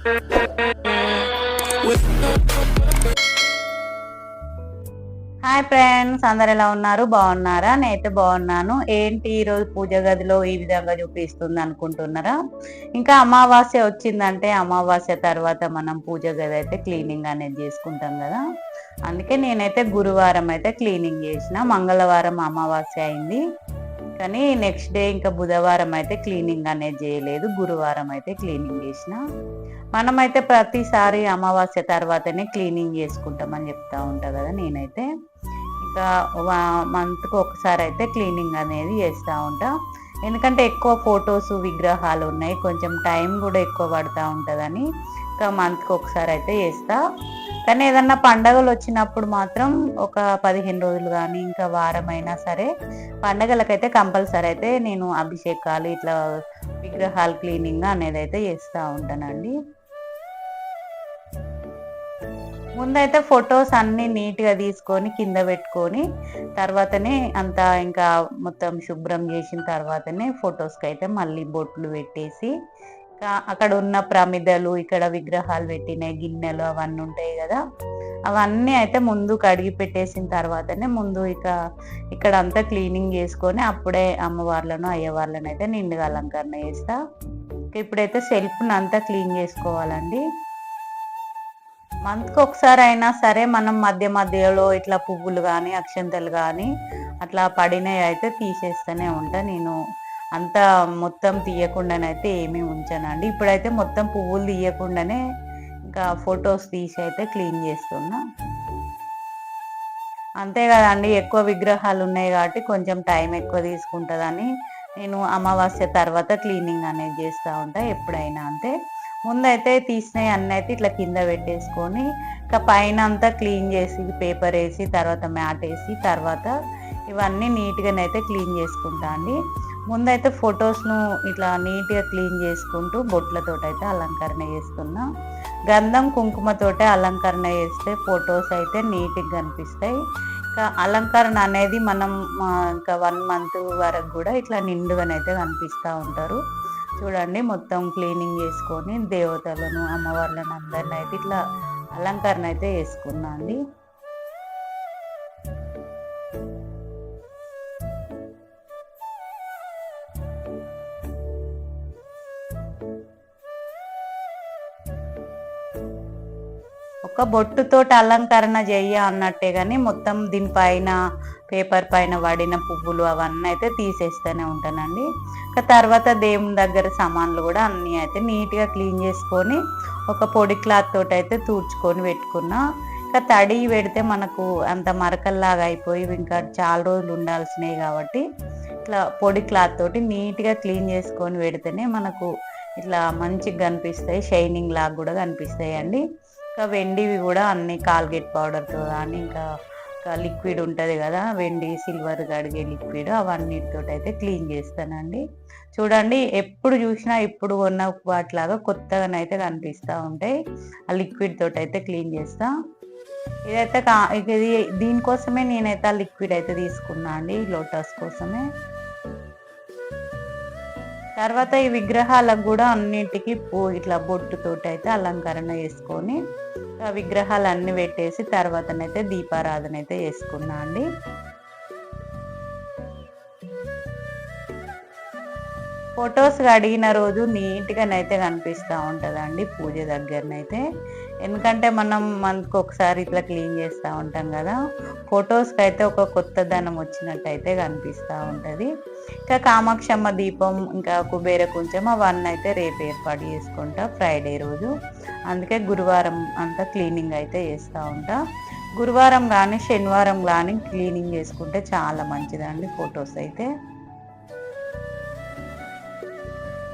Hi friends, అందరు ఎలా ఉన్నారు? బాగున్నారా? నేనైతే బాగున్నాను. ఏంటి ఈరోజు పూజ గదిలో ఈ విధంగా చూపిస్తుంది అనుకుంటున్నారా? ఇంకా అమావాస్య వచ్చిందంటే అమావాస్య తర్వాత మనం పూజ గది అయితే క్లీనింగ్ అనేది చేసుకుంటాం కదా. అందుకే నేనైతే గురువారం అయితే క్లీనింగ్ చేసిన. మంగళవారం అమావాస్య అయింది కానీ నెక్స్ట్ డే ఇంకా బుధవారం అయితే క్లీనింగ్ అనేది చేయలేదు. గురువారం అయితే క్లీనింగ్ చేసిన. మనమైతే ప్రతిసారి అమావాస్య తర్వాతనే క్లీనింగ్ చేసుకుంటామని చెప్తా ఉంటా కదా. నేనైతే ఇంకా మంత్కి ఒకసారి అయితే క్లీనింగ్ అనేది చేస్తూ ఉంటా. ఎందుకంటే ఎక్కువ ఫొటోస్ విగ్రహాలు ఉన్నాయి, కొంచెం టైం కూడా ఎక్కువ పడుతూ ఉంటుందని ఇంకా మంత్కి ఒకసారి అయితే చేస్తా. కానీ ఏదన్నా పండగలు వచ్చినప్పుడు మాత్రం ఒక 15 రోజులు కానీ ఇంకా వారం అయినా సరే పండగలకైతే కంపల్సరీ అయితే నేను అభిషేకాలు ఇట్లా విగ్రహాలు క్లీనింగ్ అనేది అయితే చేస్తూ ఉంటానండి. ముందైతే ఫొటోస్ అన్నీ నీట్గా తీసుకొని కింద పెట్టుకొని తర్వాతనే అంతా ఇంకా మొత్తం శుభ్రం చేసిన తర్వాతనే ఫొటోస్కి అయితే మళ్ళీ బొట్లు పెట్టేసి అక్కడ ఉన్న ప్రమిదలు, ఇక్కడ విగ్రహాలు పెట్టిన గిన్నెలు అవన్నీ ఉంటాయి కదా, అవన్నీ అయితే ముందు కడిగి పెట్టేసిన తర్వాతనే ముందు ఇక్కడ అంతా క్లీనింగ్ చేసుకొని అప్పుడే అమ్మవార్లను అయ్యవార్లను అయితే నిండుగా అలంకరణ చేస్తా. ఇప్పుడైతే సెల్ఫ్ని అంతా క్లీన్ చేసుకోవాలండి. మంత్కి ఒకసారి అయినా సరే మనం మధ్య మధ్యలో ఇట్లా పువ్వులు కానీ అక్షంతలు కానీ అట్లా పడినవి అయితే తీసేస్తూనే ఉంటా. నేను అంతా మొత్తం తీయకుండానైతే ఏమీ ఉంచానండి. ఇప్పుడైతే మొత్తం పువ్వులు తీయకుండానే ఇంకా ఫొటోస్ తీసి అయితే క్లీన్ చేస్తున్నా. అంతే కదండి, ఎక్కువ విగ్రహాలు ఉన్నాయి కాబట్టి కొంచెం టైం ఎక్కువ తీసుకుంటుందని నేను అమావాస్య తర్వాత క్లీనింగ్ అనేది చేస్తూ ఉంటా ఎప్పుడైనా. అంతే ముందైతే తీసినవి అన్నీ అయితే ఇట్లా కింద పెట్టేసుకొని ఇంకా పైన అంతా క్లీన్ చేసి పేపర్ వేసి తర్వాత మ్యాట్ వేసి తర్వాత ఇవన్నీ నీట్గానైతే క్లీన్ చేసుకుంటా అండి. ముందైతే ఫొటోస్ను ఇట్లా నీట్గా క్లీన్ చేసుకుంటూ బొట్లతోటి అయితే అలంకరణ చేస్తున్నా. గంధం కుంకుమతోటే అలంకరణ చేస్తే ఫొటోస్ అయితే నీట్గా కనిపిస్తాయి. ఇంకా అలంకరణ అనేది మనం ఇంకా 1 మంత్ వరకు కూడా ఇట్లా నిండుగానైతే కనిపిస్తూ ఉంటారు. చూడండి, మొత్తం క్లీనింగ్ చేసుకొని దేవతలను అమ్మవార్లను అందరిని అయితే ఇట్లా అలంకరణ అయితే చేసుకున్నా అండి. ఒక బొట్టుతోటి అలంకరణ చెయ్య అన్నట్టే కానీ మొత్తం దీనిపైన పేపర్ పైన పడిన పువ్వులు అవన్నీ అయితే తీసేస్తూనే ఉంటానండి. ఇంకా తర్వాత దేవుని దగ్గర సామాన్లు కూడా అన్నీ అయితే నీట్గా క్లీన్ చేసుకొని ఒక పొడి క్లాత్ తోటి అయితే తూడ్చుకొని పెట్టుకున్నా. ఇంకా తడి పెడితే మనకు అంత మరకల్లాగా అయిపోయి ఇంకా చాలా రోజులు ఉండాల్సినవి కాబట్టి ఇట్లా పొడి క్లాత్ తోటి నీట్గా క్లీన్ చేసుకొని పెడితేనే మనకు ఇట్లా మంచిగా కనిపిస్తాయి, షైనింగ్ లాగా కూడా కనిపిస్తాయి అండి. ఇంకా వెండివి కూడా అన్ని కాల్గేట్ పౌడర్తో కానీ ఇంకా లిక్విడ్ ఉంటుంది కదా, వెండి సిల్వర్ కడిగే లిక్విడ్, అవన్నిటితో అయితే క్లీన్ చేస్తానండి. చూడండి, ఎప్పుడు చూసినా ఇప్పుడు ఉన్న వాటిలాగా కొత్తగానైతే కనిపిస్తూ ఉంటాయి. ఆ లిక్విడ్ తోటి అయితే క్లీన్ చేస్తా. ఇదైతే ఇది దీనికోసమే నేనైతే ఆ లిక్విడ్ అయితే తీసుకున్నా అండి, లోటస్ కోసమే. తర్వాత ఈ విగ్రహాలకు కూడా అన్నింటికి ఇట్లా బొట్టుతోటి అయితే అలంకరణ చేసుకొని ఆ విగ్రహాలు అన్ని పెట్టేసి తర్వాతనైతే దీపారాధన అయితే చేసుకున్నా అండి. ఫొటోస్ అడిగిన రోజు నీట్గానైతే కనిపిస్తూ ఉంటుందండి పూజ దగ్గరనైతే. ఎందుకంటే మనం మంత్కి ఒకసారి ఇట్లా క్లీన్ చేస్తూ ఉంటాం కదా, ఫొటోస్కి అయితే ఒక కొత్తదనం వచ్చినట్టు అయితే కనిపిస్తూ ఉంటుంది. ఇంకా కామాక్షమ్మ దీపం ఇంకా కుబేర కొంచెం అవన్నీ అయితే రేపు ఏర్పాటు చేసుకుంటా ఫ్రైడే రోజు. అందుకే గురువారం అంతా క్లీనింగ్ అయితే చేస్తూ ఉంటా. గురువారం కానీ శనివారం కానీ క్లీనింగ్ చేసుకుంటే చాలా మంచిదండి ఫొటోస్ అయితే.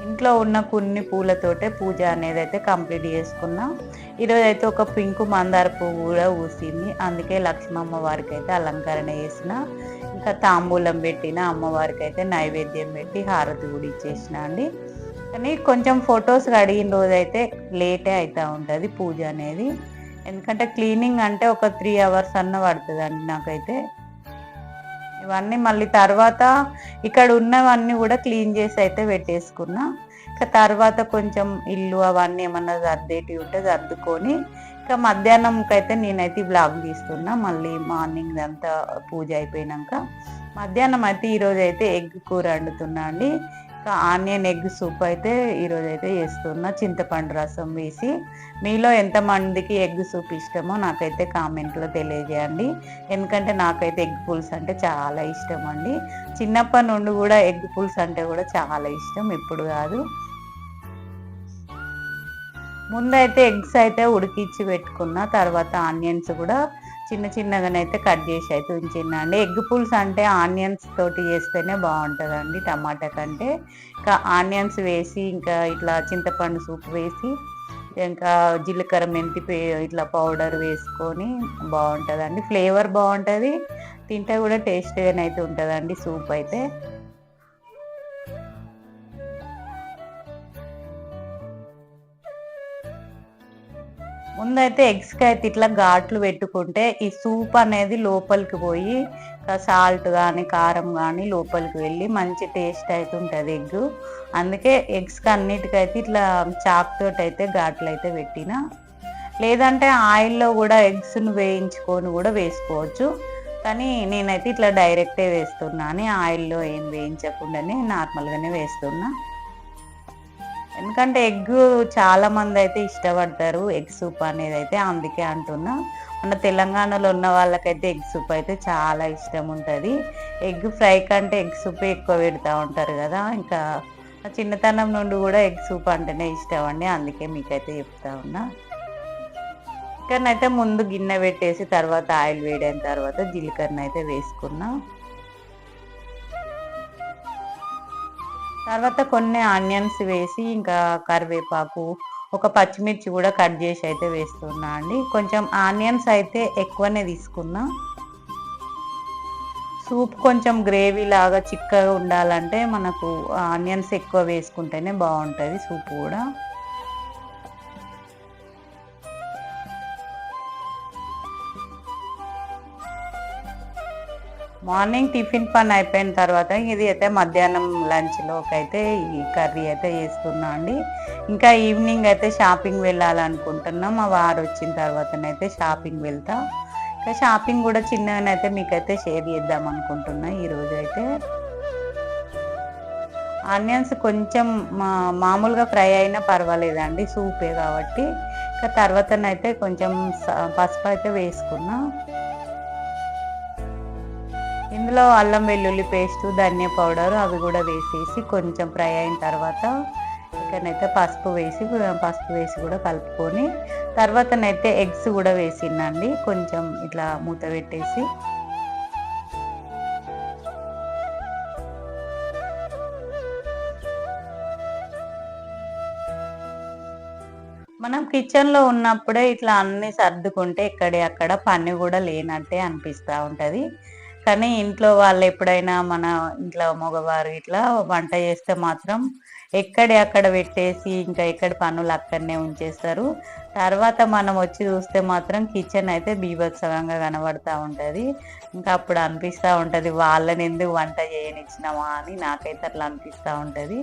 ఇంట్లో ఉన్న కొన్ని పూలతోటే పూజ అనేది అయితే కంప్లీట్ చేసుకున్నా. ఈరోజు అయితే ఒక పింక్ మందార పువ్వు కూడా పూసింది, అందుకే లక్ష్మీ అమ్మవారికి అయితే అలంకరణ చేసిన. ఇంకా తాంబూలం పెట్టిన అమ్మవారికి అయితే నైవేద్యం పెట్టి హారతి కూడా ఇచ్చేసిన అండి. కానీ కొంచెం ఫొటోస్ అడిగిన రోజు అయితే లేటే అవుతూ ఉంటుంది పూజ అనేది. ఎందుకంటే క్లీనింగ్ అంటే ఒక 3 hours అన్న పడుతుందండి నాకైతే. ఇవన్నీ మళ్ళీ తర్వాత ఇక్కడ ఉన్నవన్నీ కూడా క్లీన్ చేసి అయితే పెట్టేసుకున్నా. ఇక తర్వాత కొంచెం ఇల్లు అవన్నీ ఏమన్నా సర్దేటివి ఉంటే సర్దుకొని ఇక మధ్యాహ్నంకైతే నేనైతే బ్లాగ్ తీస్తున్నా. మళ్ళీ మార్నింగ్ అంతా పూజ అయిపోయినాక మధ్యాహ్నం అయితే ఈరోజు అయితే ఎగ్ కూర వండుతున్నా అండి. ఆనియన్ ఎగ్ సూప్ అయితే ఈరోజు అయితే చేస్తున్నా చింతపండు రసం వేసి. మీలో ఎంతమందికి ఎగ్ సూప్ ఇష్టమో నాకైతే కామెంట్లో తెలియజేయండి. ఎందుకంటే నాకైతే ఎగ్ పులుసు అంటే చాలా ఇష్టం అండి. చిన్నప్పటి నుండి కూడా ఎగ్ పులుసు అంటే కూడా చాలా ఇష్టం, ఇప్పుడు కాదు. ముందైతే ఎగ్స్ అయితే ఉడికించి పెట్టుకున్న, తర్వాత ఆనియన్స్ కూడా చిన్న చిన్నగానైతే కట్ చేసి అయితే ఉంచిందండి. ఎగ్ పులుసు అంటే ఆనియన్స్ తోటి చేస్తేనే బాగుంటుందండి టమాటా కంటే. ఇంకా ఆనియన్స్ వేసి ఇంకా ఇట్లా చింతపండు సూప్ వేసి ఇంకా జీలకర్ర మెంతి ఇట్లా పౌడర్ వేసుకొని బాగుంటుందండి. ఫ్లేవర్ బాగుంటుంది, తింటే కూడా టేస్ట్గానైతే ఉంటుందండి సూప్ అయితే. ముందైతే ఎగ్స్కి అయితే ఇట్లా ఘాట్లు పెట్టుకుంటే ఈ సూప్ అనేది లోపలికి పోయి సాల్ట్ కానీ కారం కానీ లోపలికి వెళ్ళి మంచి టేస్ట్ అయితే ఉంటుంది ఎగ్. అందుకే ఎగ్స్కి అన్నిటికైతే ఇట్లా చాక్ తోటి అయితే ఘాట్లు అయితే పెట్టిన. లేదంటే ఆయిల్లో కూడా ఎగ్స్ను వేయించుకొని కూడా వేసుకోవచ్చు, కానీ నేనైతే ఇట్లా డైరెక్టే వేస్తున్నాను. ఆయిల్లో ఏం వేయించకుండానే నార్మల్గానే వేస్తున్నా. ఎందుకంటే ఎగ్ చాలా మంది అయితే ఇష్టపడతారు ఎగ్ సూప్ అనేది అయితే, అందుకే అంటున్నా. మన తెలంగాణలో ఉన్న వాళ్ళకైతే ఎగ్ సూప్ అయితే చాలా ఇష్టం ఉంటుంది. ఎగ్ ఫ్రై కంటే ఎగ్ సూప్ ఎక్కువ పెడతా ఉంటారు కదా. ఇంకా చిన్నతనం నుండి కూడా ఎగ్ సూప్ అంటేనే ఇష్టం అండి, అందుకే మీకైతే చెప్తా ఉన్నా. ఇక్కడనైతే ముందు గిన్నె పెట్టేసి తర్వాత ఆయిల్ వేడైన తర్వాత జీలకర్ర అయితే వేసుకున్నా. తర్వాత కొన్ని ఆనియన్స్ వేసి ఇంకా కరివేపాకు, ఒక పచ్చిమిర్చి కూడా కట్ చేసి అయితే వేస్తున్నా అండి. కొంచెం ఆనియన్స్ అయితే ఎక్కువనే తీసుకున్నా. సూప్ కొంచెం గ్రేవీ లాగా చిక్కగా ఉండాలంటే మనకు ఆనియన్స్ ఎక్కువ వేసుకుంటేనే బాగుంటుంది సూప్ కూడా. మార్నింగ్ టిఫిన్ పని అయిపోయిన తర్వాత ఇది అయితే మధ్యాహ్నం లంచ్లోకి అయితే ఈ కర్రీ అయితే చేస్తున్నా అండి. ఇంకా ఈవినింగ్ అయితే షాపింగ్ వెళ్ళాలనుకుంటున్నాం. మా వారు వచ్చిన తర్వాతనైతే షాపింగ్ వెళ్తా. ఇంకా షాపింగ్ కూడా చిన్నగానైతే మీకైతే షేర్ చేద్దాం అనుకుంటున్నా ఈరోజు అయితే. ఆనియన్స్ కొంచెం మామూలుగా ఫ్రై అయినా పర్వాలేదండి, సూపే కాబట్టి. ఇంకా తర్వాతనైతే కొంచెం పసుపు అయితే వేసుకున్నా. ఇందులో అల్లం వెల్లుల్లి పేస్టు, ధనియా పౌడరు అవి కూడా వేసేసి కొంచెం ఫ్రై అయిన తర్వాత ఇక్కడనైతే పసుపు వేసి కూడా కలుపుకొని తర్వాతనైతే ఎగ్స్ కూడా వేసిందండి. కొంచెం ఇట్లా మూత పెట్టేసి మనం కిచెన్లో ఉన్నప్పుడే ఇట్లా అన్నీ సర్దుకుంటే ఎక్కడే అక్కడ పని కూడా లేనట్టే అనిపిస్తూ ఉంటుంది. కానీ ఇంట్లో వాళ్ళు ఎప్పుడైనా మన ఇంట్లో మగవారు ఇట్లా వంట చేస్తే మాత్రం ఎక్కడే అక్కడ పెట్టేసి ఇంకా ఎక్కడి పనులు అక్కడనే ఉంచేస్తారు. తర్వాత మనం వచ్చి చూస్తే మాత్రం కిచెన్ అయితే బీభత్సంగా కనబడుతూ ఉంటుంది. ఇంకా అప్పుడు అనిపిస్తూ ఉంటుంది వాళ్ళని ఎందుకు వంట చేయనిచ్చినామా అని నాకైతే అట్లా అనిపిస్తూ ఉంటుంది.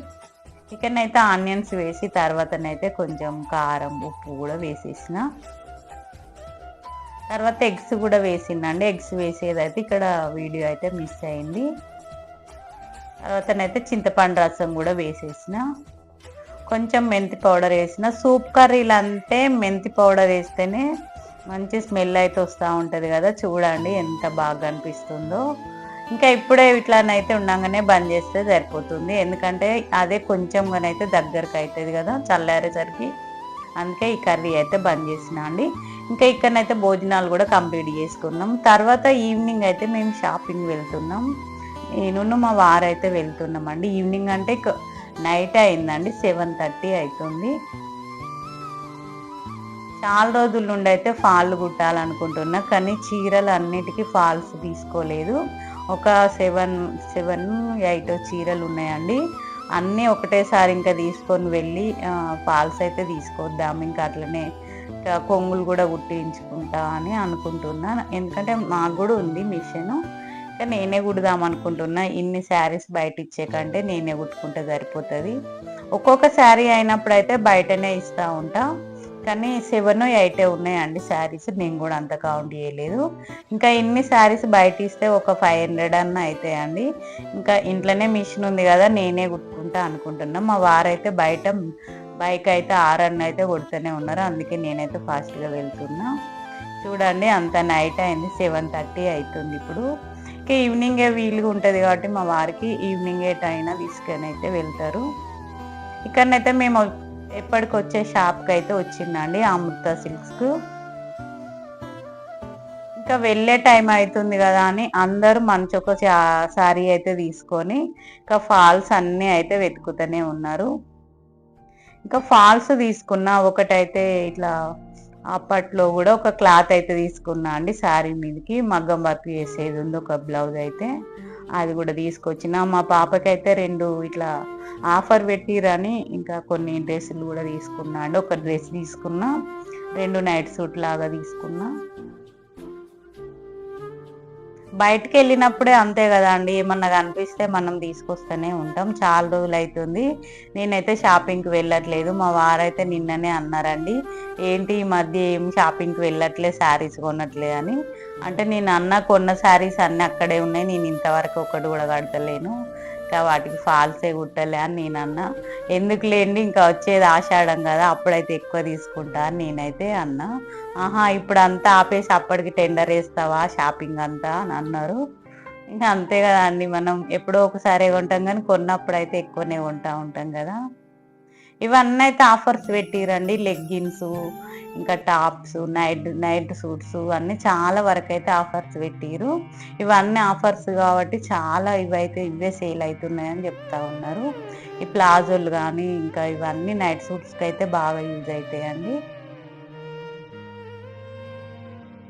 ఇక్కడనైతే ఆనియన్స్ వేసి తర్వాతనైతే కొంచెం కారం ఉప్పు కూడా వేసేసిన. తర్వాత ఎగ్స్ కూడా వేసిందండి. ఎగ్స్ వేసేదైతే ఇక్కడ వీడియో అయితే మిస్ అయింది. తర్వాతనైతే చింతపండు రసం కూడా వేసేసిన. కొంచెం మెంతి పౌడర్ వేసిన. సూప్ కర్రీలు అంటే మెంతి పౌడర్ వేస్తేనే మంచి స్మెల్ అయితే వస్తూ ఉంటుంది కదా, చూడండి ఎంత బాగా అనిపిస్తుందో. ఇంకా ఇప్పుడే ఇట్లానైతే ఉండగానే బంద్ చేస్తే సరిపోతుంది, ఎందుకంటే అదే కొంచెంగానైతే దగ్గరకు అవుతుంది కదా చల్లారేసరికి. అందుకే ఈ కర్రీ అయితే బంద్ చేసిన అండి. ఇంకా ఇక్కడనైతే భోజనాలు కూడా కంప్లీట్ చేసుకున్నాం. తర్వాత ఈవినింగ్ అయితే మేము షాపింగ్ వెళ్తున్నాం. నేను మా వారు అయితే వెళ్తున్నామండి. ఈవినింగ్ అంటే నైట్ అయిందండి, 7:30 అవుతుంది. చాలా రోజుల నుండి అయితే ఫాల్ కుట్టాలనుకుంటున్నా, కానీ చీరలు అన్నిటికీ ఫాల్స్ తీసుకోలేదు. ఒక 7-8 చీరలు ఉన్నాయండి. అన్నీ ఒకటేసారి ఇంకా తీసుకొని వెళ్ళి ఫాల్స్ అయితే తీసుకొద్దాం. ఇంకా అట్లనే ఇంకా కొంగులు కూడా కుట్టించుకుంటా అని అనుకుంటున్నా, ఎందుకంటే మాకు కూడా ఉంది మిషను. ఇంకా నేనే కుడదాం అనుకుంటున్నా. ఇన్ని శారీస్ బయట ఇచ్చే కంటే నేనే కుట్టుకుంటే సరిపోతుంది. ఒక్కొక్క శారీ అయినప్పుడైతే బయటనే ఇస్తూ ఉంటా. కానీ 7, 8 ఉన్నాయండి శారీస్. నేను కూడా అంత కౌంట్ చేయలేదు. ఇంకా ఇన్ని శారీస్ బయట ఇస్తే ఒక 500 అన్న అవుతాయండి. ఇంకా ఇంట్లోనే మిషన్ ఉంది కదా, నేనే కుట్టుకుంటా అనుకుంటున్నా. మా వారైతే బయట బైక్ అయితే 6 అన్న అయితే కొడుతూనే ఉన్నారు. అందుకే నేనైతే ఫాస్ట్గా వెళ్తున్నా. చూడండి అంత నైట్ అయింది, 7:30 అవుతుంది ఇప్పుడు. ఇంకా ఈవినింగే వీలుగా ఉంటుంది కాబట్టి మా వారికి ఈవినింగే అయినా తీసుకొని అయితే వెళ్తారు. ఇక్కడనైతే మేము ఎప్పటికొచ్చే షాప్కి అయితే వచ్చిందండి, అమృత సిల్క్స్కు. ఇంకా వెళ్ళే టైం అవుతుంది కదా అని అందరూ మంచి ఒక శారీ అయితే తీసుకొని ఇంకా ఫాల్స్ అన్నీ అయితే వెతుకుతూనే ఉన్నారు. ఇంకా ఫాల్స్ తీసుకున్నా. ఒకటైతే ఇట్లా అప్పట్లో కూడా ఒక క్లాత్ అయితే తీసుకున్నా అండి, శారీ మీదకి మగ్గం వర్క్ చేసేది ఉంది ఒక బ్లౌజ్ అయితే, అది కూడా తీసుకొచ్చిన. మా పాపకైతే 2 ఇట్లా ఆఫర్ పెట్టిరని ఇంకా కొన్ని డ్రెస్సులు కూడా తీసుకున్నా అండి. ఒక డ్రెస్ తీసుకున్నా, 2 నైట్ సూట్ లాగా తీసుకున్నా. బయటకు వెళ్ళినప్పుడే అంతే కదా అండి, ఏమన్నా కనిపిస్తే మనం తీసుకొస్తూనే ఉంటాం. చాలా రోజులు అవుతుంది నేనైతే షాపింగ్కి వెళ్ళట్లేదు. మా వారైతే నిన్ననే అన్నారండి, ఏంటి ఈ మధ్య ఏం షాపింగ్కి వెళ్ళట్లే, శారీస్ కొనట్లే అని. అంటే నేను కొన్న శారీస్ అన్నీ అక్కడే ఉన్నాయి, నేను ఇంతవరకు ఒకటి కూడా కడతలేను, ఇంకా వాటికి ఫాల్సే కుట్టలే అని నేనన్నా. ఎందుకు లేండి, ఇంకా వచ్చేది ఆషాఢం కదా, అప్పుడైతే ఎక్కువ తీసుకుంటా అని నేనైతే అన్నా. ఆహా ఇప్పుడు అంతా ఆపేసి అప్పటికి టెండర్ వేస్తావా షాపింగ్ అంతా అని అన్నారు. ఇంకా అంతే కదా అండి, మనం ఎప్పుడో ఒకసారి కొంటాం కానీ కొన్నప్పుడు అయితే ఎక్కువనే కొంటా ఉంటాం కదా. ఇవన్నీ అయితే ఆఫర్స్ పెట్టిరండి, లెగ్గిన్స్, ఇంకా టాప్స్, నైట్ సూట్స్ అన్నీ చాలా వరకు అయితే ఆఫర్స్ పెట్టిరు. ఇవన్నీ ఆఫర్స్ కాబట్టి చాలా ఇవే సేల్ అవుతున్నాయని చెప్తా ఉన్నారు. ఈ ప్లాజోలు కానీ ఇంకా ఇవన్నీ నైట్ సూట్స్కి అయితే బాగా యూజ్ అవుతాయండి.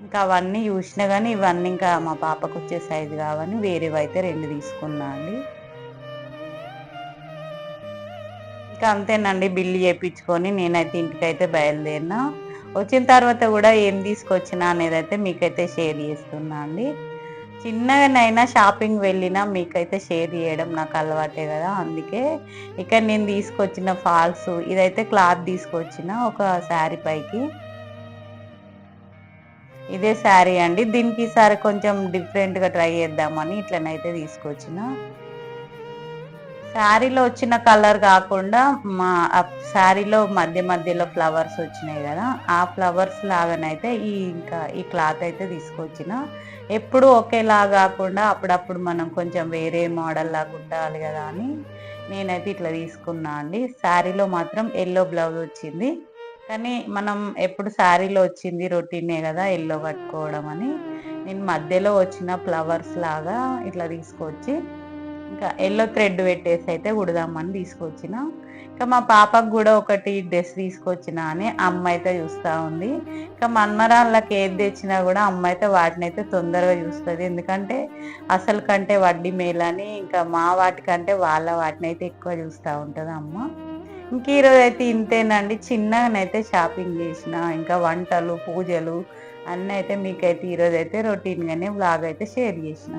ఇంకా అవన్నీ చూసినా కానీ ఇవన్నీ ఇంకా మా పాపకు వచ్చే సైజు కావని వేరేవి అయితే 2 తీసుకున్నా అండి. ఇంకా అంతేనండి, బిల్లు చేయించుకొని నేనైతే ఇంటికైతే బయలుదేరినా. వచ్చిన తర్వాత కూడా ఏం తీసుకొచ్చినా అనేది అయితే మీకైతే షేర్ చేస్తున్నా అండి. చిన్నగానైనా షాపింగ్ వెళ్ళినా మీకైతే షేర్ చేయడం నాకు అలవాటే కదా, అందుకే ఇక్కడ నేను తీసుకొచ్చిన ఫాల్స్ ఇదైతే క్లాత్ తీసుకొచ్చిన ఒక శారీ పైకి. ఇదే శారీ అండి, దీనికి ఈసారి కొంచెం డిఫరెంట్గా ట్రై చేద్దామని ఇట్లనైతే తీసుకొచ్చిన. శారీలో వచ్చిన కలర్ కాకుండా మా శారీలో మధ్యలో ఫ్లవర్స్ వచ్చినాయి కదా, ఆ ఫ్లవర్స్ లాగానైతే ఈ క్లాత్ అయితే తీసుకొచ్చిన. ఎప్పుడు ఒకేలా కాకుండా అప్పుడప్పుడు మనం కొంచెం వేరే మోడల్ లాగా కుట్టాలి కదా అని నేనైతే ఇట్లా తీసుకున్నా అండి. శారీలో మాత్రం ఎల్లో బ్లౌజ్ వచ్చింది, కానీ మనం ఎప్పుడు శారీలో వచ్చింది రొటీనే కదా ఎల్లో కట్టుకోవడం అని నేను మధ్యలో వచ్చిన ఫ్లవర్స్ లాగా ఇట్లా తీసుకొచ్చి ఇంకా ఎల్లో థ్రెడ్ పెట్టేసి అయితే కుడదామని తీసుకొచ్చిన. ఇంకా మా పాపకు కూడా ఒకటి డ్రెస్ తీసుకొచ్చిన అని అమ్మ అయితే చూస్తూ ఉంది. ఇంకా మన్మరాళ్ళకి ఏది తెచ్చినా కూడా అమ్మ అయితే వాటిని అయితే తొందరగా చూస్తుంది, ఎందుకంటే అసలు కంటే వడ్డీ మేలని ఇంకా మా వాటికంటే వాళ్ళ వాటిని అయితే ఎక్కువ చూస్తూ ఉంటుంది అమ్మ. ఇంక ఈరోజు అయితే ఇంతేనండి, చిన్నగానైతే షాపింగ్ చేసిన. ఇంకా వంటలు పూజలు అన్నీ అయితే మీకైతే ఈరోజు అయితే రొటీన్గానే వ్లాగ్ అయితే షేర్ చేసిన.